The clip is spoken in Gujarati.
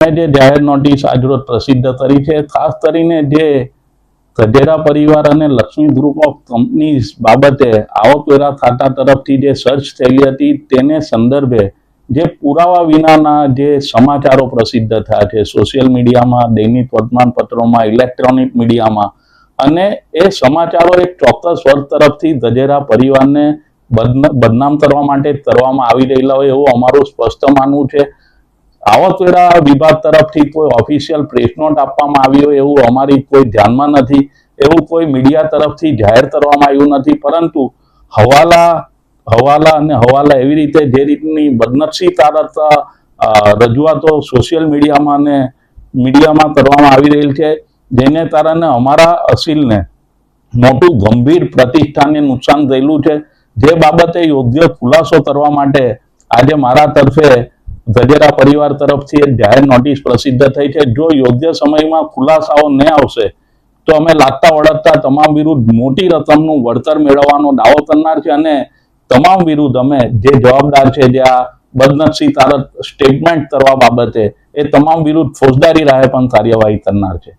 જે જાહેર નોટિસ આજરોજ પ્રસિદ્ધ કરી છે, ખાસ કરીને જે ગજેરા પરિવાર અને લક્ષ્મી ગ્રુપ ઓફ કંપનીઝ બાબતે આવકવેરા ખાતા તરફથી જે સર્ચ થયેલી હતી તેને સંદર્ભે જે પુરાવા વિનાના જે સમાચારો પ્રસિદ્ધ થયા છે સોશિયલ મીડિયામાં, દૈનિક વર્તમાનપત્રોમાં, ઇલેક્ટ્રોનિક મીડિયામાં, અને એ સમાચારો એક ચોક્કસ વર્ગ તરફથી ગજેરા પરિવારને બદનામ કરવા માટે કરવામાં આવી રહેલા હોય એવું અમારું સ્પષ્ટ માનવું છે. આવકવેરા વિભાગ તરફથી કોઈ ઓફિશિયલ પ્રેસ નોટ આપવામાં આવી હોય એવું અમારી કોઈ ધ્યાનમાં નથી, એવું કોઈ મીડિયા તરફથી જાહેર કરવામાં આવ્યું નથી, પરંતુ હવાલા એવી રીતે જે રીતની બદનક્ષીકારક રજૂઆતો સોશિયલ મીડિયામાં અને મીડિયામાં કરવામાં આવી રહેલ છે, જેને કારણે અમારા અસીલને મોટું ગંભીર પ્રતિષ્ઠાને નુકસાન થયેલું છે. જે બાબતે યોગ્ય ખુલાસો કરવા માટે આજે મારા તરફે ગજેરા પરિવાર તરફથી એક જાહેર નોટિસ પ્રસિદ્ધ થઈ છે. જો યોગ્ય સમયમાં ખુલાસાઓ ન આવશે તો અમે લાગતા વળગતા તમામ વિરુદ્ધ મોટી રકમનું વળતર મેળવવાનો દાવો કરનાર છે અને તમામ વિરુદ્ધ અમે જે જવાબદાર છે જે આ બદનક્ષીકારક સ્ટેટમેન્ટ કરવા બાબતે એ તમામ વિરુદ્ધ ફોજદારી રાહે પણ કાર્યવાહી કરનાર છે.